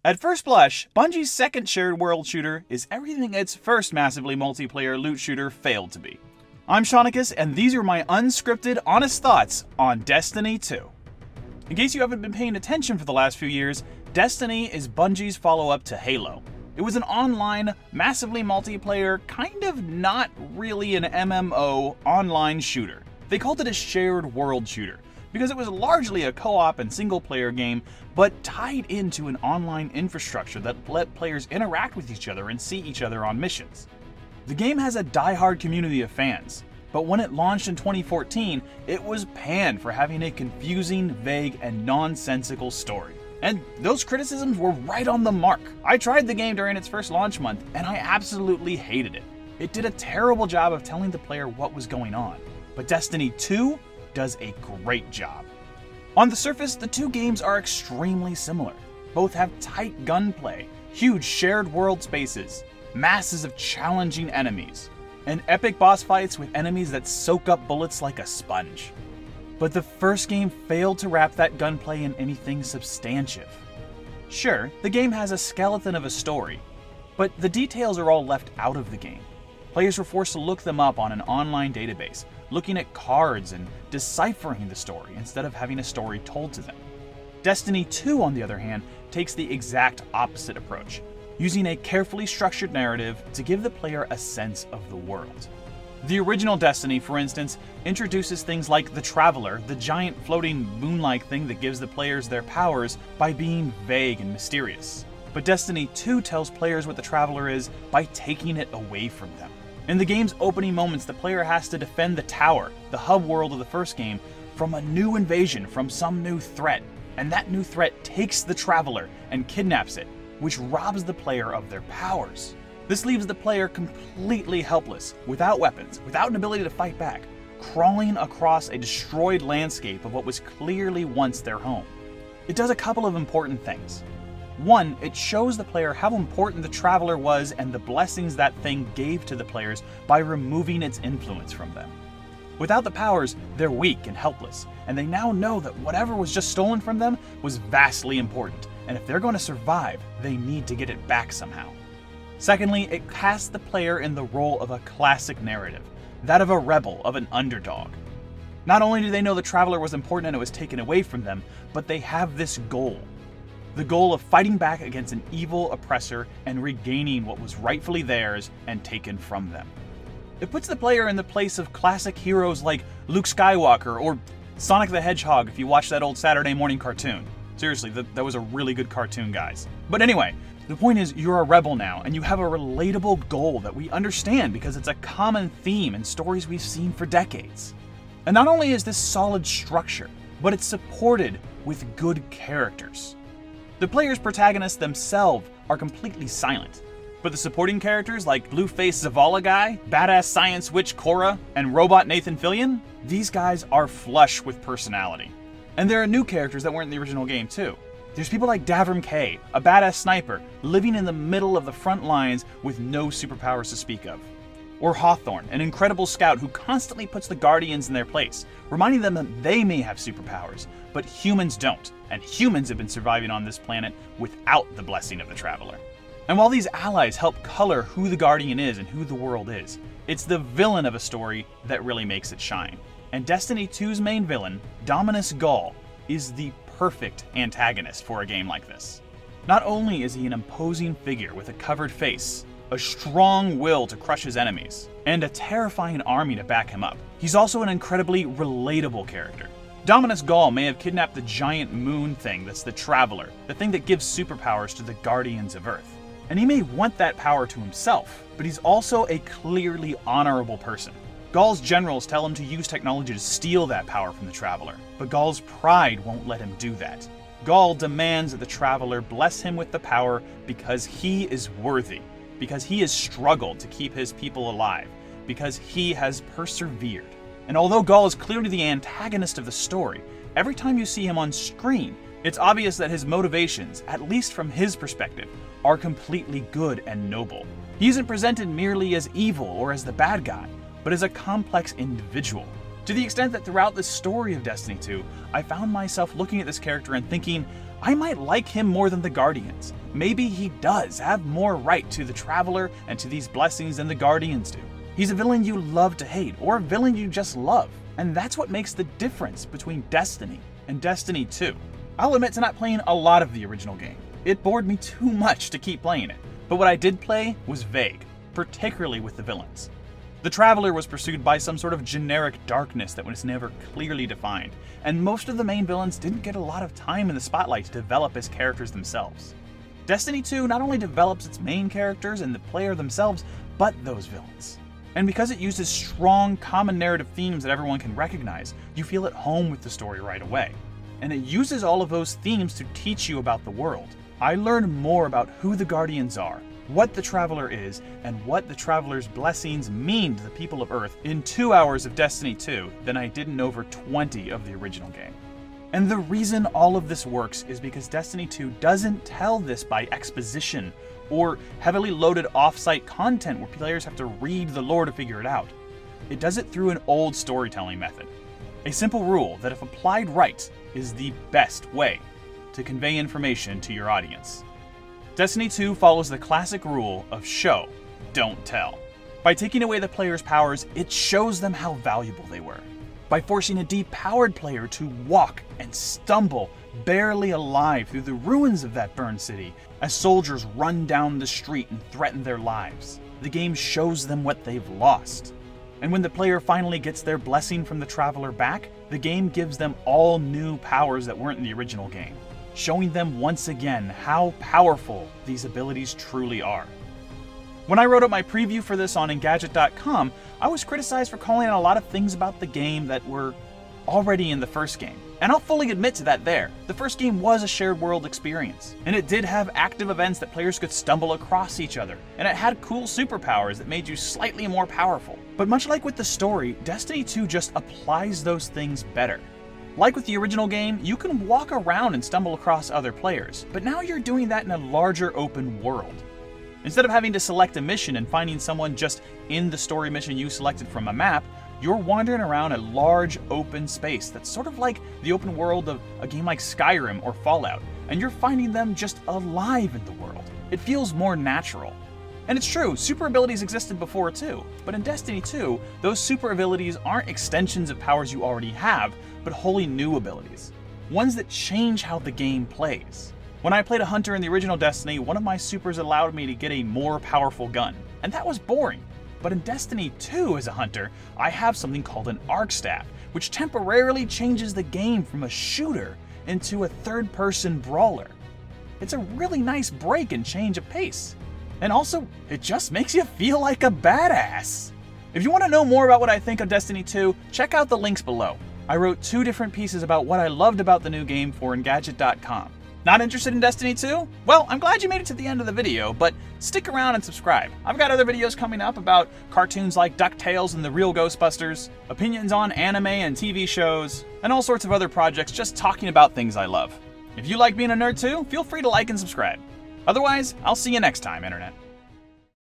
At first blush, Bungie's second shared world shooter is everything its first massively multiplayer loot shooter failed to be. I'm Seaniccus, and these are my unscripted, honest thoughts on Destiny 2. In case you haven't been paying attention for the last few years, Destiny is Bungie's follow-up to Halo. It was an online, massively multiplayer, kind of not really an MMO online shooter. They called it a shared world shooter, because it was largely a co-op and single-player game, but tied into an online infrastructure that let players interact with each other and see each other on missions. The game has a die-hard community of fans, but when it launched in 2014, it was panned for having a confusing, vague, and nonsensical story. And those criticisms were right on the mark. I tried the game during its first launch month, and I absolutely hated it. It did a terrible job of telling the player what was going on, but Destiny 2 does a great job. On the surface, the two games are extremely similar. Both have tight gunplay, huge shared world spaces, masses of challenging enemies, and epic boss fights with enemies that soak up bullets like a sponge. But the first game failed to wrap that gunplay in anything substantive. Sure, the game has a skeleton of a story, but the details are all left out of the game. Players were forced to look them up on an online database, looking at cards and deciphering the story instead of having a story told to them. Destiny 2, on the other hand, takes the exact opposite approach, using a carefully structured narrative to give the player a sense of the world. The original Destiny, for instance, introduces things like the Traveler, the giant floating moon-like thing that gives the players their powers, by being vague and mysterious. But Destiny 2 tells players what the Traveler is by taking it away from them. In the game's opening moments, the player has to defend the Tower, the hub world of the first game, from a new invasion, from some new threat. And that new threat takes the Traveler and kidnaps it, which robs the player of their powers. This leaves the player completely helpless, without weapons, without an ability to fight back, crawling across a destroyed landscape of what was clearly once their home. It does a couple of important things. One, it shows the player how important the Traveler was and the blessings that thing gave to the players by removing its influence from them. Without the powers, they're weak and helpless, and they now know that whatever was just stolen from them was vastly important, and if they're going to survive, they need to get it back somehow. Secondly, it casts the player in the role of a classic narrative, that of a rebel, of an underdog. Not only do they know the Traveler was important and it was taken away from them, but they have this goal. The goal of fighting back against an evil oppressor and regaining what was rightfully theirs and taken from them. It puts the player in the place of classic heroes like Luke Skywalker or Sonic the Hedgehog if you watch that old Saturday morning cartoon. Seriously, that was a really good cartoon, guys. But anyway, the point is you're a rebel now and you have a relatable goal that we understand because it's a common theme in stories we've seen for decades. And not only is this solid structure, but it's supported with good characters. The player's protagonists themselves are completely silent, but the supporting characters like Blue-Face Zavala Guy, Badass Science Witch Cora, and Robot Nathan Fillion, these guys are flush with personality. And there are new characters that weren't in the original game too. There's people like Davram K, a badass sniper, living in the middle of the front lines with no superpowers to speak of. Or Hawthorne, an incredible scout who constantly puts the Guardians in their place, reminding them that they may have superpowers, but humans don't, and humans have been surviving on this planet without the blessing of the Traveler. And while these allies help color who the Guardian is and who the world is, it's the villain of a story that really makes it shine. And Destiny 2's main villain, Dominus Ghaul, is the perfect antagonist for a game like this. Not only is he an imposing figure with a covered face, a strong will to crush his enemies, and a terrifying army to back him up, he's also an incredibly relatable character. Dominus Ghaul may have kidnapped the giant moon thing that's the Traveler, the thing that gives superpowers to the Guardians of Earth. And he may want that power to himself, but he's also a clearly honorable person. Ghaul's generals tell him to use technology to steal that power from the Traveler, but Ghaul's pride won't let him do that. Ghaul demands that the Traveler bless him with the power because he is worthy, because he has struggled to keep his people alive, because he has persevered. And although Ghaul is clearly the antagonist of the story, every time you see him on screen, it's obvious that his motivations, at least from his perspective, are completely good and noble. He isn't presented merely as evil or as the bad guy, but as a complex individual. To the extent that throughout the story of Destiny 2, I found myself looking at this character and thinking, I might like him more than the Guardians. Maybe he does have more right to the Traveler and to these blessings than the Guardians do. He's a villain you love to hate, or a villain you just love. And that's what makes the difference between Destiny and Destiny 2. I'll admit to not playing a lot of the original game. It bored me too much to keep playing it. But what I did play was vague, particularly with the villains. The Traveler was pursued by some sort of generic darkness that was never clearly defined, and most of the main villains didn't get a lot of time in the spotlight to develop as characters themselves. Destiny 2 not only develops its main characters and the player themselves, but those villains. And because it uses strong, common narrative themes that everyone can recognize, you feel at home with the story right away. And it uses all of those themes to teach you about the world. I learned more about who the Guardians are, what the Traveler is, and what the Traveler's blessings mean to the people of Earth in 2 hours of Destiny 2 than I did in over 20 of the original game. And the reason all of this works is because Destiny 2 doesn't tell this by exposition or heavily loaded off-site content where players have to read the lore to figure it out. It does it through an old storytelling method. A simple rule that, if applied right, is the best way to convey information to your audience. Destiny 2 follows the classic rule of show, don't tell. By taking away the player's powers, it shows them how valuable they were. By forcing a depowered player to walk and stumble, barely alive, through the ruins of that burned city, as soldiers run down the street and threaten their lives, the game shows them what they've lost. And when the player finally gets their blessing from the Traveler back, the game gives them all new powers that weren't in the original game, showing them once again how powerful these abilities truly are. When I wrote up my preview for this on Engadget.com, I was criticized for calling out a lot of things about the game that were already in the first game. And I'll fully admit to that there. The first game was a shared world experience, and it did have active events that players could stumble across each other, and it had cool superpowers that made you slightly more powerful. But much like with the story, Destiny 2 just applies those things better. Like with the original game, you can walk around and stumble across other players, but now you're doing that in a larger open world. Instead of having to select a mission and finding someone just in the story mission you selected from a map, you're wandering around a large open space that's sort of like the open world of a game like Skyrim or Fallout, and you're finding them just alive in the world. It feels more natural. And it's true, super abilities existed before too, but in Destiny 2, those super abilities aren't extensions of powers you already have, but wholly new abilities. Ones that change how the game plays. When I played a hunter in the original Destiny, one of my supers allowed me to get a more powerful gun, and that was boring. But in Destiny 2 as a hunter, I have something called an arc staff, which temporarily changes the game from a shooter into a third-person brawler. It's a really nice break and change of pace. And also, it just makes you feel like a badass. If you want to know more about what I think of Destiny 2, check out the links below. I wrote 2 different pieces about what I loved about the new game for Engadget.com. Not interested in Destiny 2? Well, I'm glad you made it to the end of the video, but stick around and subscribe. I've got other videos coming up about cartoons like DuckTales and the Real Ghostbusters, opinions on anime and TV shows, and all sorts of other projects just talking about things I love. If you like being a nerd too, feel free to like and subscribe. Otherwise, I'll see you next time, Internet.